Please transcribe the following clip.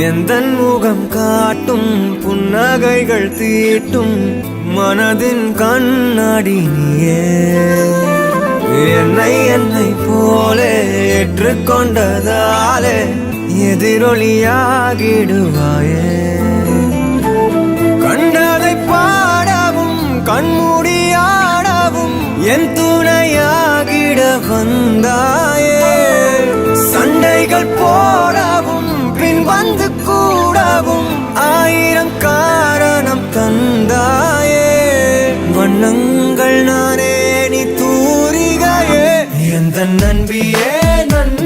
எந்தன் முகம் காட்டும் புன்னகைகள் தீட்டும் மனதின் கண்ணாடி நீயே. என்னை போலே ஏற்றுக்கொண்டதாலே எதிரொலியாகிடுவாயே. கண்டதை பாடவும் கண்மூடியாடவும் என் துணையாகிட வந்தாயே. சண்டைகள் போடவும் பின் வந்து கூடவும் ஆயிரம் காரணம் தந்தாயே. வண்ணங்கள் நானே நீ தூரிகையே. எந்த நண்பியே நன்